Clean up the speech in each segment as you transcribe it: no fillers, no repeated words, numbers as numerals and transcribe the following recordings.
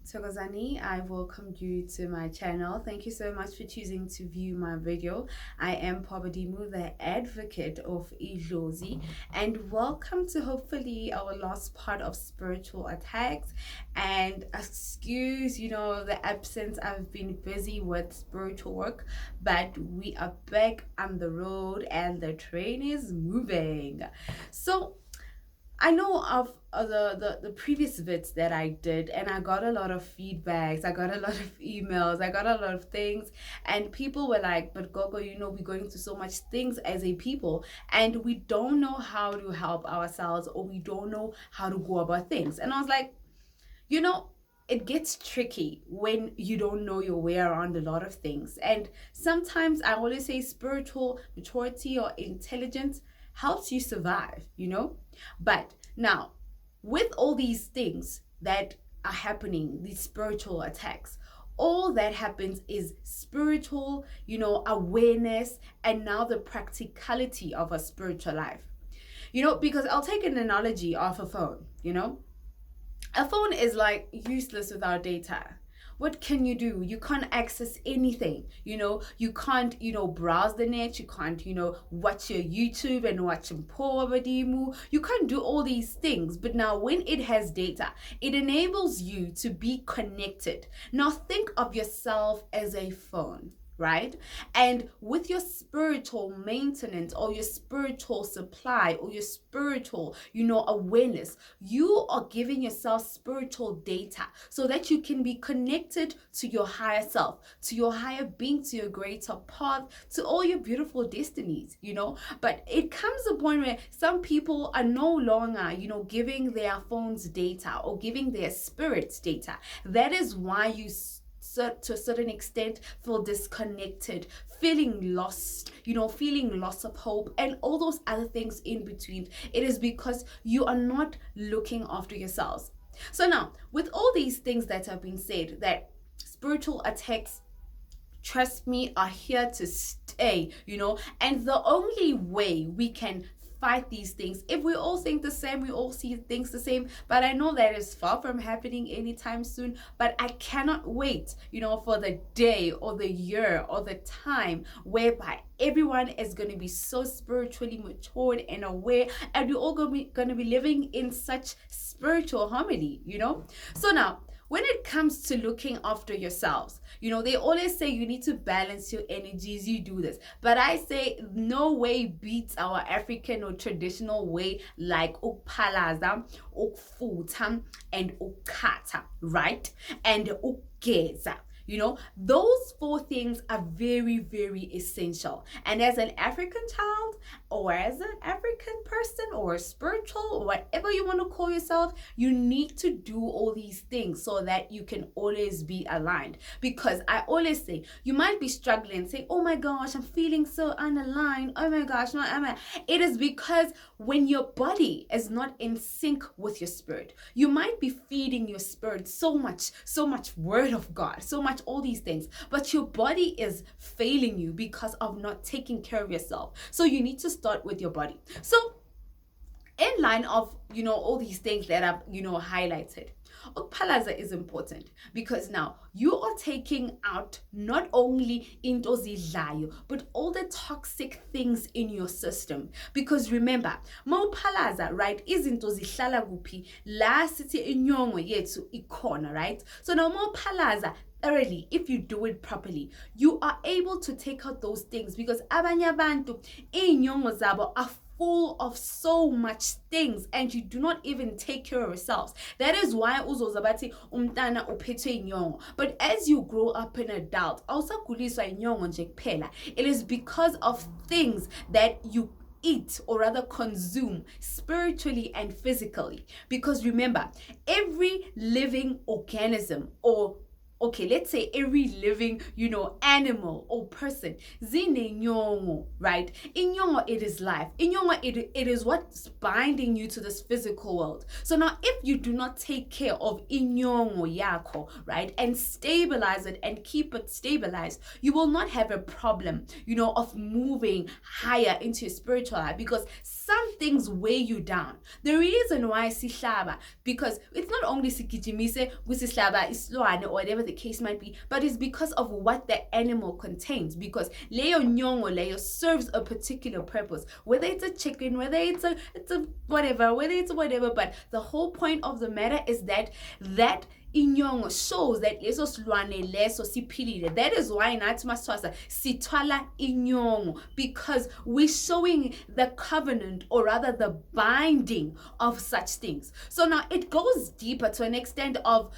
Thokozani, I welcome you to my channel. Thank you so much for choosing to view my video. I am Pobadimu, the advocate of Idlozi, and welcome to hopefully our last part of spiritual attacks. And excuse, the absence. I've been busy with spiritual work, but we are back on the road and the train is moving. So I know of the previous vids that I did, and I got a lot of feedbacks. I got a lot of emails. I got a lot of things, and people were like, "But Gogo, we're going through so much things as a people, and we don't know how to help ourselves, or we don't know how to go about things." And I was like, you know. It gets tricky when you don't know your way around a lot of things. And sometimes I always say spiritual maturity or intelligence helps you survive. But now, with all these things that are happening, these spiritual attacks, all that happens is spiritual, awareness, and now the practicality of a spiritual life. Because I'll take an analogy of a phone. A phone is like useless without data. What can you do? You can't access anything. You can't, browse the net. You can't, watch your YouTube and watch Mpo. You can't do all these things. But now when it has data, it enables you to be connected. Now think of yourself as a phone, right? And with your spiritual maintenance or your spiritual supply or your spiritual, awareness, you are giving yourself spiritual data so that you can be connected to your higher self, to your higher being, to your greater path, to all your beautiful destinies. But it comes a point where some people are no longer, giving their phones data or giving their spirits data. That is why you to a certain extent feel disconnected, feeling lost, feeling loss of hope, and all those other things in between. It is because you are not looking after yourselves. So now, with all these things that have been said, that spiritual attacks, trust me, are here to stay, and the only way we can fight these things, if we all think the same, we all see things the same, but I know that is far from happening anytime soon. But I cannot wait, for the day or the year or the time whereby everyone is going to be so spiritually matured and aware, and we're all going to be living in such spiritual harmony. So now, when it comes to looking after yourselves, they always say you need to balance your energies, you do this. But I say no way beats our African or traditional way, like ukpalaza, ukfuta, and ukata, right? And ukgeza. Those four things are very, very essential. And as an African child, or as an African person, or spiritual, or whatever you want to call yourself, you need to do all these things so that you can always be aligned. Because I always say, you might be struggling, say, oh my gosh, I'm feeling so unaligned. Oh my gosh, no, it is because when your body is not in sync with your spirit, you might be feeding your spirit so much word of God, so much all these things, but your body is failing you because of not taking care of yourself. So you need to start with your body. So in line of all these things that I've highlighted, palazzo is important because now you are taking out not only into zidlayo but all the toxic things in your system. Because remember, palazzo, right, izinto zihlala kuphi la sithi inyongo yethu ikhona, right? So now palazzo, early, if you do it properly, you are able to take out those things, because abanye abantu inyongo zabo are full of so much things and you do not even take care of yourselves. That is why uzozabati umntana uphethwe inyongo. But as you grow up an adult, awusaguliswa inyongo nje kuphela. It is because of things that you eat, or rather consume, spiritually and physically. Because remember, every living organism or okay, let's say every living, animal or person, zine nyongo, right? Inyongo, it is life. Inyongo, it is what's binding you to this physical world. So now, if you do not take care of inyongo yako, right, and stabilize it and keep it stabilized, you will not have a problem, of moving higher into your spiritual life, because some things weigh you down. The reason why sihlaba, because it's not only sikijimise, sihlaba, islwane, or whatever the case might be, but it's because of what the animal contains. Because leo nyongo leo serves a particular purpose, whether it's a chicken, whether it's a whatever. But the whole point of the matter is that inyongo shows that leso silwane leso siphilile. That is why nathi masixhosa sithwala inyongo, because we're showing the covenant, or rather the binding of such things. So now it goes deeper to an extent of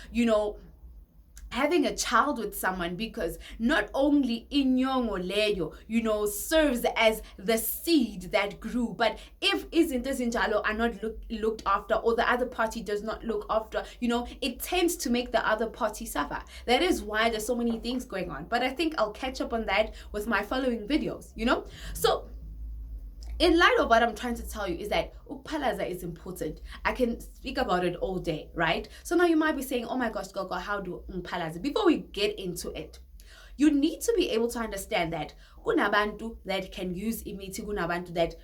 having a child with someone, because not only inyongo leyo serves as the seed that grew, but if izinto ezinjalo are not looked after, or the other party does not look after, it tends to make the other party suffer. That is why there's so many things going on, but I think I'll catch up on that with my following videos. So in light of what I'm trying to tell you is that ukupalaza is important. I can speak about it all day, right? So now you might be saying, oh my gosh, Gogo, how do ukupalaza? Before we get into it, you need to be able to understand that kunabantu that can use imithi, kunabantu that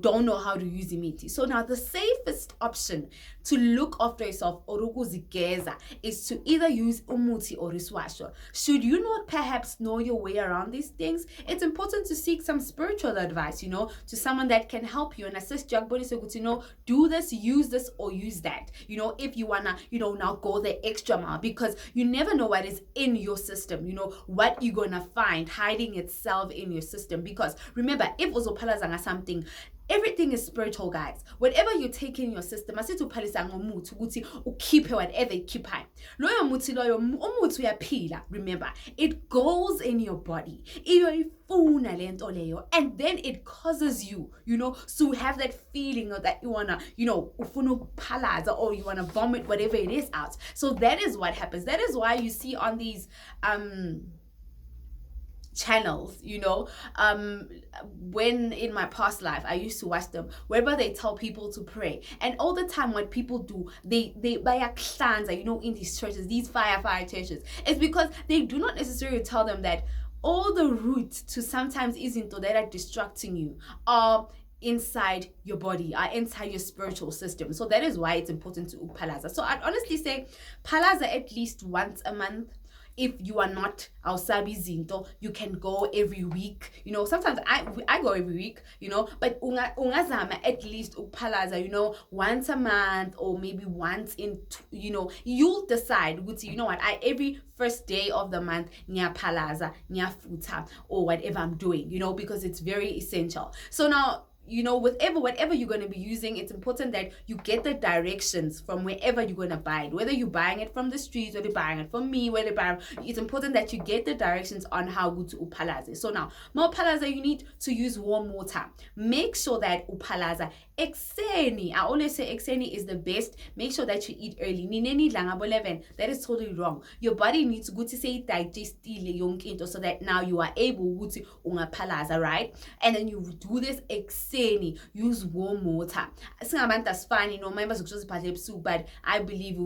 don't know how to use imithi. So now the safest option to look after yourself, or ukuzigeza, is to either use umuthi or iswasho. Should you not perhaps know your way around these things, it's important to seek some spiritual advice, to someone that can help you and assist you, do this, use this, or use that, if you wanna, now go the extra mile, because you never know what is in your system, what you're gonna find hiding itself in your system. Because remember, if uzophalazanga something, everything is spiritual, guys. Whatever you take in your system, asithi uphalisa ngomuthi ukuthi ukhiphe whatever ikhiphayo. Loyo muthi loyo umuthi uyaphila. Remember, it goes in your body. Iyoyifuna lento leyo, and then it causes you, to have that feeling of that you wanna, ufuna ukuphalaza, or you wanna vomit whatever it is out. So that is what happens. That is why you see on these channels, when in my past life I used to watch them, wherever they tell people to pray, and all the time what people do, they buy a cleanser, in these churches, these fire churches, it's because they do not necessarily tell them that all the roots to sometimes isn't that are distracting you are inside your body, are inside your spiritual system. So that is why it's important to palaza. So I'd honestly say palaza at least once a month. If you are not awusabi zinto, you can go every week. Sometimes I go every week, but ungazama at least ukupalaza, once a month, or maybe once in you'll decide, I every first day of the month ngiyapalaza, ngiyafuta, or whatever I'm doing, because it's very essential. So now, whatever you're going to be using, it's important that you get the directions from wherever you're going to buy it. Whether you're buying it from the streets, whether you're buying it from me, it's important that you get the directions on how good to upalaza. So now, more palaza, you need to use warm water. Make sure that upalaza ekseni. I always say ekseni is the best. Make sure that you eat early. Nineni langabo 11. That is totally wrong. Your body needs to say digest so that now you are able to ungapalaza, right? And then you do this ekseni. Use warm water. That's fine, members but I believe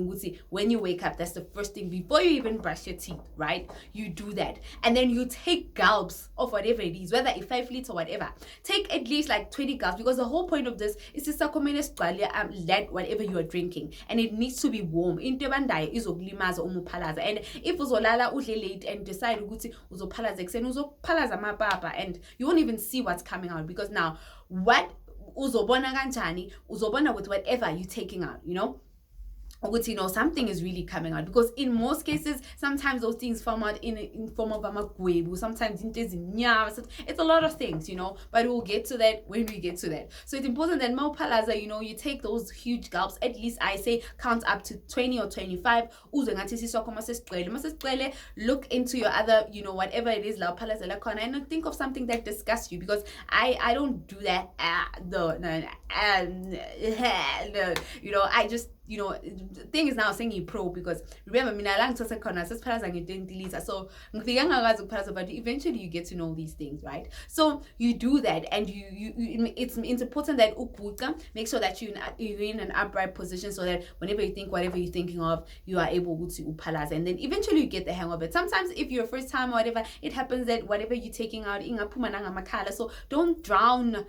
when you wake up, that's the first thing before you even brush your teeth, right? You do that. And then you take gulps of whatever it is, whether it's 5 liters or whatever. Take at least like 20 gulps, because the whole point of this is to let whatever you are drinking, and it needs to be warm. And if uzolala udle late and decide ukuthi uzopalaza ekseni, uzopalaza mapapa, and you won't even see what's coming out, because now what uzobona kanjani, uzobona with whatever you're taking out, something is really coming out, because in most cases sometimes those things form out in form of amagwebu, sometimes it's a lot of things, but we'll get to that when we get to that. So it's important that palaza, you take those huge gulps. At least I say count up to 20 or 25. Look into your other, whatever it is, and think of something that disgusts you, because I don't do that. No, I just the thing is now saying you pro, because remember mina lang tose khona sesiphalaza nge-20 liters, so ngifike ngakwazi ukuphalaza, but eventually you get to know these things, right? So you do that, and it's important that ukuca, make sure that you're in an upright position, so that whenever you think whatever you're thinking of, you are able to upalaza, and then eventually you get the hang of it. Sometimes if you're first time or whatever, it happens that whatever you're taking out ingaphuma nangamakhala, so don't drown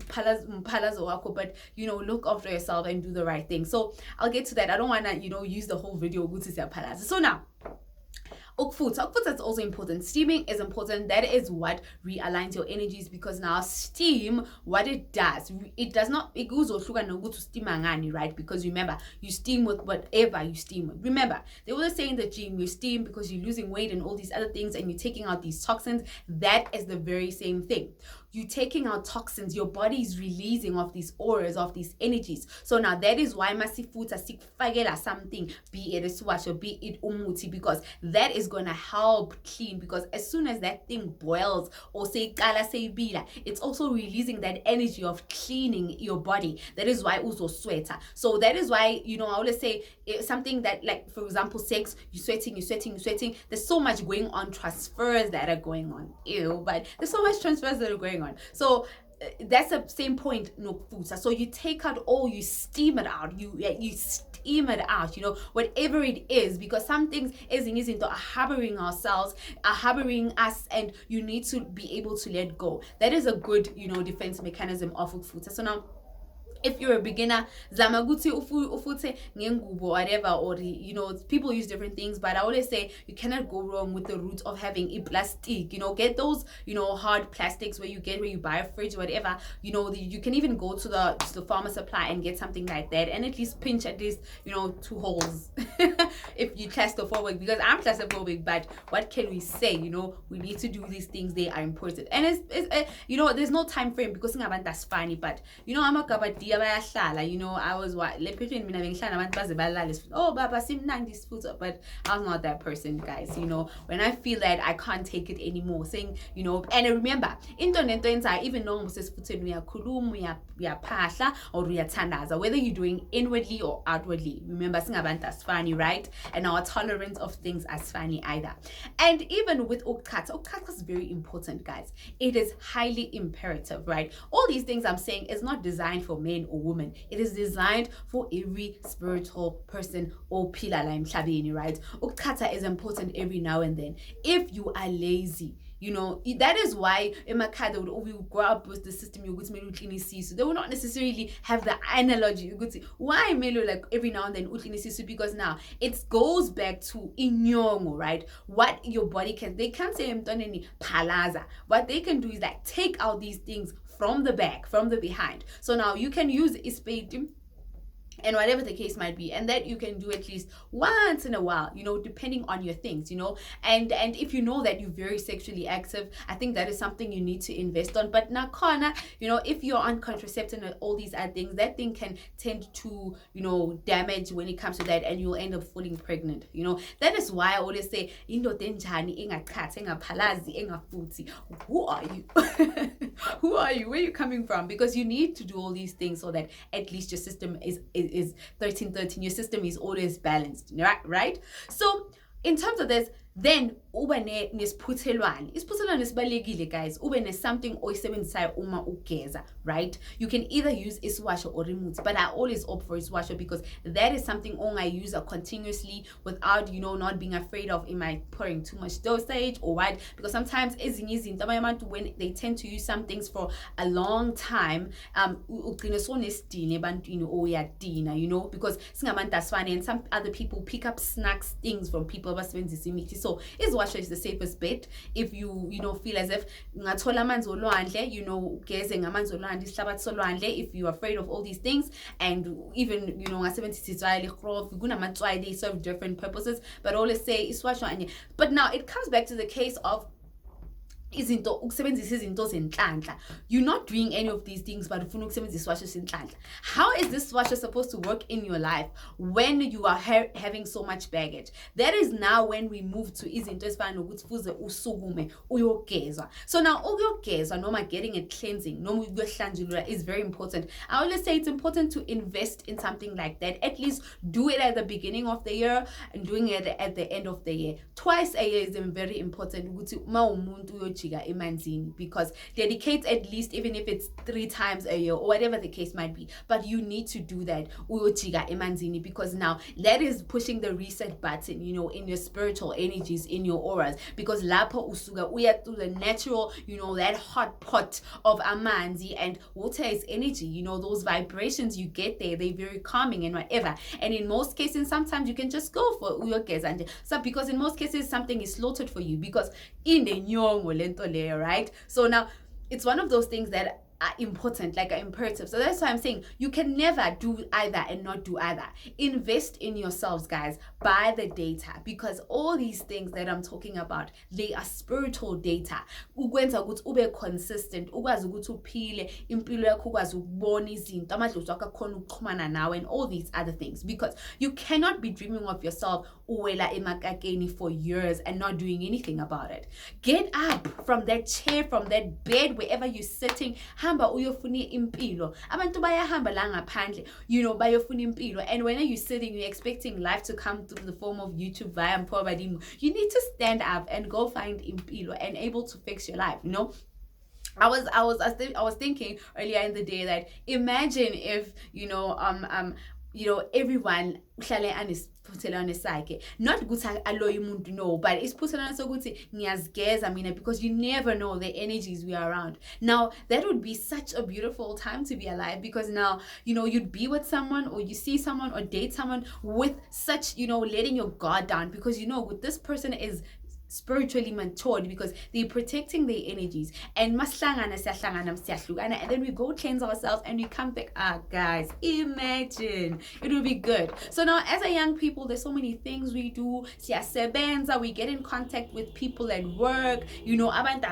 palazzo wako, but look after yourself and do the right thing. So I'll get to that. I don't want to use the whole video to say palazzo. So now ukfutha is also important. Steaming is important. That is what realigns your energies, because now steam, what it does not, it goes or no go to steam angani, right? Because remember, you steam with whatever you steam with. Remember, they always say in the gym, you steam because you're losing weight and all these other things, and you're taking out these toxins. That is the very same thing. You're taking out toxins, your body is releasing of these auras, of these energies. So now that is why masifuta sikfagela something, be it a swash or be it umuti, because that is gonna help clean, because as soon as that thing boils, or say kala say bila, it's also releasing that energy of cleaning your body. That is why also sweater. So that is why I always say something that, like for example, sex, you're sweating. There's so much going on, transfers that are going on. But there's so much transfers that are going on. So that's the same point, no food. So you take out all, you steam it out, you steam it out, whatever it is, because some things isn't are harboring ourselves, are harboring us, and you need to be able to let go. That is a good defense mechanism of food. So now, if you're a beginner, zamaguti ufute ngengubo, whatever, or people use different things, but I always say you cannot go wrong with the route of having a plastic. Get those hard plastics where you buy a fridge, whatever. You can even go to the farmer supply and get something like that, and at least pinch at least 2 holes if you claustrophobic, because I'm claustrophobic. But what can we say? We need to do these things. They are important, and it's there's no time frame, because that's funny, but I'm a kabadi I was between mina bengihlala nabantu baze balale, oh baba simnandi isifutho, but I was not that person, guys. When I feel that I can't take it anymore, saying and remember, into nento yenza, even though musesifuthweni uyakhuluma, uyaphahla, or uyathandaza, whether you're doing inwardly or outwardly. Remember, singabantu asifani, right? And our tolerance of things asifani either. And even with ukata is very important, guys. It is highly imperative, right? All these things I'm saying is not designed for men or women. It is designed for every spiritual person or pila la emhlabeni, right? Ukata is important every now and then. If you are lazy, that is why emakhaya they would grow up with the system so they will not necessarily have the analogy why melo, like every now and then utlini, because now it goes back to inyongo, right? What your body they can't say mtoneni palaza. What they can do is like take out these things from the back, from the behind. So now you can use ispedim and whatever the case might be, and that you can do at least once in a while, depending on your things, and if you know that you're very sexually active, I think that is something you need to invest on. But nakona, if you're on contraceptive and all these other things, that thing can tend to damage when it comes to that, and you'll end up falling pregnant. That is why I always say indodenjani engakhathi engaphalazi engafuthi. Who are you? Who are you? Where are you coming from? Because you need to do all these things so that at least your system is 1313, your system is always balanced, right? So in terms of this, then ube nesphuthelwane. Isphuthelwane sibalekile, guys. Ube something oyisebenzisayo uma ugeza, right? You can either use iswasher or remote, but I always opt for iswasher, because that is something I use continuously without not being afraid of am I pouring too much dosage or what, because sometimes when they tend to use some things for a long time, because singabantu asifani, and some other people pick up snacks things from people abasebenzisa imithi. So iswasher is the safest bet if you feel as if ngathola amanzi olwandle, ugeze ngamanzi olwandle, isihlabathi solwandle, if you're afraid of all these things. And even ngasebenzisa itswayi legrof, kunamatswayi, they serve different purposes, but always say iswasher. But now it comes back to the case of you're not doing any of these things, but how is this washer supposed to work in your life when you are having so much baggage? That is now when we move to izinto ezifana nokuthi fuze usukume uyogezwa. So now ukuyogezwa noma getting a cleansing noma ukuyohlanjululwa is very important. I always say it's important to invest in something like that. At least do it at the beginning of the year and doing it at the end of the year. Twice a year is very important ukuthi ma umuntu uyojika emanzini, because dedicate at least, even if it's 3 times a year or whatever the case might be, but you need to do that uyojika emanzini, because now that is pushing the reset button, you know, in your spiritual energies, in your auras, because lapho usuka uya through the natural, you know, that hot pot of amanzi, and water is energy, you know, those vibrations you get there, they're very calming and whatever. And in most cases, sometimes you can just go for uyogeza, so because in most cases something is slaughtered for you, because in the nyongo lento layer, right? So now it's one of those things that are important, like are imperative. So that's why I'm saying you can never do either and not do either. Invest in yourselves, guys. Buy the data, because all these things that I'm talking about, they are spiritual data. Ukwenza ukuthi ube consistent, ukwazi ukuthi uphile impilo yakho, ukwazi ukubona izinto, amadlozi akho akhona ukuxhumana nawe, and all these other things, because you cannot be dreaming of yourself uwela emakakeni for years and not doing anything about it. Get up from that chair, from that bed, wherever you're sitting. Hamba uyofuna impilo. Abantu bayahamba la ngaphandle, you know, bayofuna impilo. And when you're sitting, you're expecting life to come through the form of YouTube via Mpobadimu. You need to stand up and go find impilo and able to fix your life, you know. I was thinking earlier in the day that imagine if, you know, everyone uhlale anesiphuthelo sakhe, not ukuthi aloyi umuntu, no, but isiphuthelo sokuthi ngiyazigeza mina, because you never know the energies we are around. Now that would be such a beautiful time to be alive, because now, you know, you'd be with someone, or you see someone or date someone with such, you know, letting your guard down, because you know with this person is spiritually matured, because they're protecting their energies, and and then we go cleanse ourselves and we come back. Guys, imagine, it will be good. So now as a young people, there's so many things we do. We get in contact with people at work, you know, and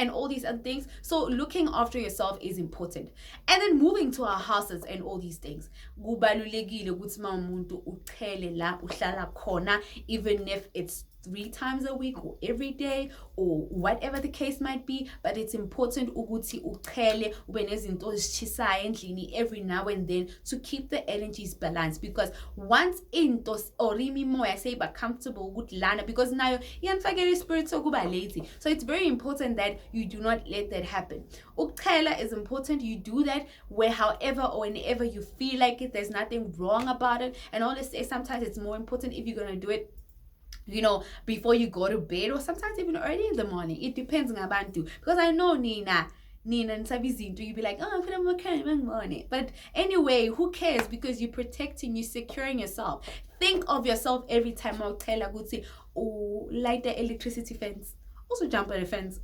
all these other things. So looking after yourself is important. And then moving to our houses and all these things, even if it's 3 times a week or every day or whatever the case might be, but it's important ukuthi uqhele ube nezinto ezishisayo endlini every now and then to keep the energies balanced, because once into or imimoya seyiba comfortable ukuthi lana, because nayo iyanifakela ispirit sokuba lazy. So it's very important that you do not let that happen. Ukuqhela is important. You do that where, however or whenever you feel like it. There's nothing wrong about it. And I always say sometimes it's more important if you're going to do it, you know, before you go to bed, or sometimes even early in the morning. It depends on abantu, because I know Nina and Sabizinto, you'd be like, oh, I'm gonna carry one morning. But anyway, who cares? Because you're protecting, you're securing yourself. Think of yourself every time I'll tell a good say, oh, light the electricity fence. Also jump on the fence.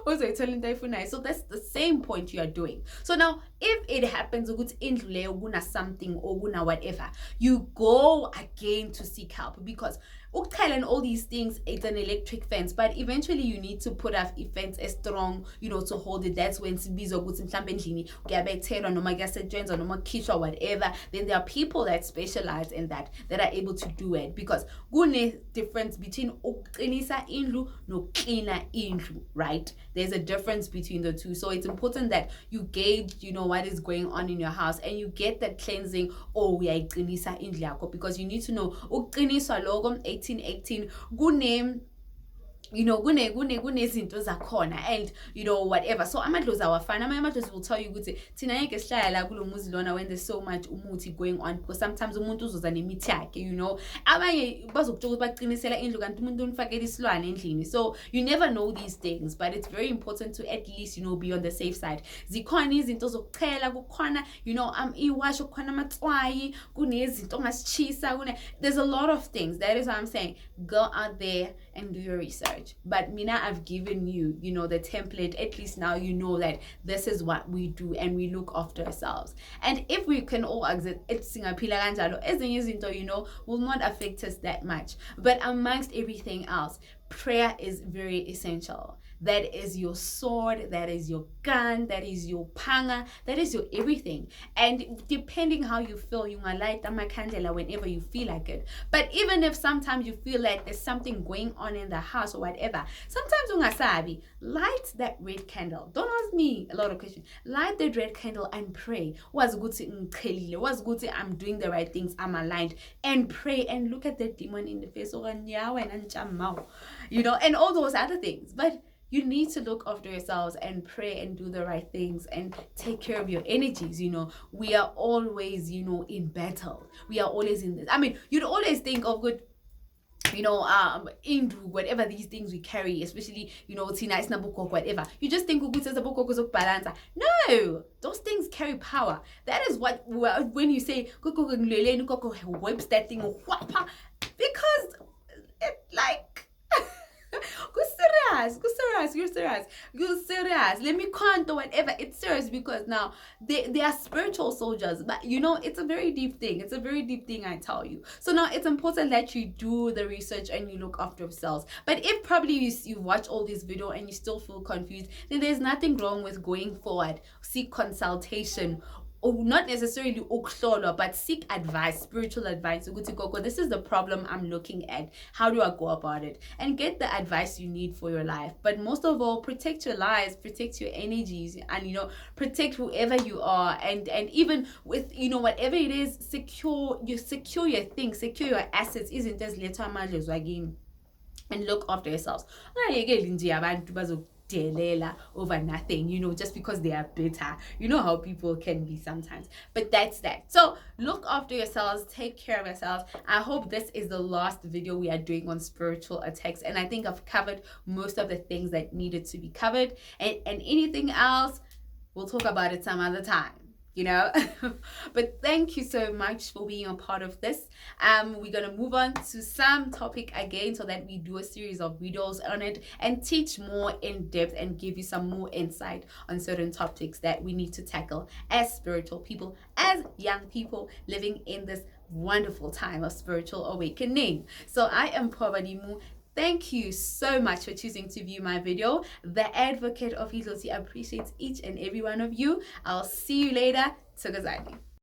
Also telling nice. So that's the same point you are doing. So now if it happens something or whatever, you go again to seek help, because and all these things, it's an electric fence, but eventually you need to put up a fence as strong, you know, to hold it. That's when whatever. Then there are people that specialize in that are able to do it, because gune difference between uqinisa indlu no cleaner indlu, right? There's a difference between the two. So it's important that you gauge, you know, what is going on in your house, and you get that cleansing, or we are indlu yakho, because you need to know uqiniswa logo 1818 gune, you know, kunezinto zakhona, and you know, whatever. So amadlozi awafana. Amadlozi will tell you ukuthi thina ngeke sihlala la kulo muzi lona when there's so much umuthi going on, because sometimes umuntu uzoza nemithi yakhe, you know, abanye bazokutsho ukuthi baqinisela indlu kanti umuntu unifakela isilwane endlini. So you never know these things, but it's very important to at least, you know, be on the safe side. Zikhona izinto zokuchela, kukhona, you know, iwash, kukhona amatswayi, kunezinto ongasichisa, there's a lot of things. That is what I'm saying. Go out there and do your research. much. But Mina, I've given you, the template. At least now you know that this is what we do and we look after ourselves. And if we can all exit, will not affect us that much. But amongst everything else, prayer is very essential. That is your sword, that is your gun, that is your panga, that is your everything. And depending how you feel, you might light my candle whenever you feel like it. But even if sometimes you feel like there's something going on in the house or whatever, sometimes ungasabi, light that red candle. Don't ask me a lot of questions. Light that red candle and pray. What's good to what's good to I'm doing the right things, I'm aligned, and pray and look at the demon in the face, and all those other things. But you need to look after yourselves and pray and do the right things and take care of your energies. We are always, in battle. We are always in this. I mean, you'd always think of good, Indu, whatever these things we carry, especially, Tina is Nabuko, whatever. You just think balance. No, those things carry power. That is what, when you say, webs that thing, because it like, you're serious. Let me count or whatever. It's serious because now they are spiritual soldiers. But it's a very deep thing. It's a very deep thing, I tell you. So now it's important that you do the research and you look after yourselves. But if probably you watch all these videos and you still feel confused, then there's nothing wrong with going forward. Seek consultation. Or not necessarily uklolo, but seek advice, spiritual advice. This is the problem I'm looking at. How do I go about it? And get the advice you need for your life. But most of all, protect your lives, protect your energies, and protect whoever you are. And even with whatever it is, secure your things, secure your assets. Isn't just later again, and look after yourselves. Over nothing, just because they are better. You know how people can be sometimes. But that's that. So look after yourselves, take care of yourselves. I hope this is the last video we are doing on spiritual attacks, and I think I've covered most of the things that needed to be covered, and anything else we'll talk about it some other time. But thank you so much for being a part of this. We're gonna move on to some topic again so that we do a series of videos on it and teach more in depth and give you some more insight on certain topics that we need to tackle as spiritual people, as young people living in this wonderful time of spiritual awakening. So I am Probadimu. Thank you so much for choosing to view my video. The Advocate of Idlozi appreciates each and every one of you. I'll see you later. Thokozani.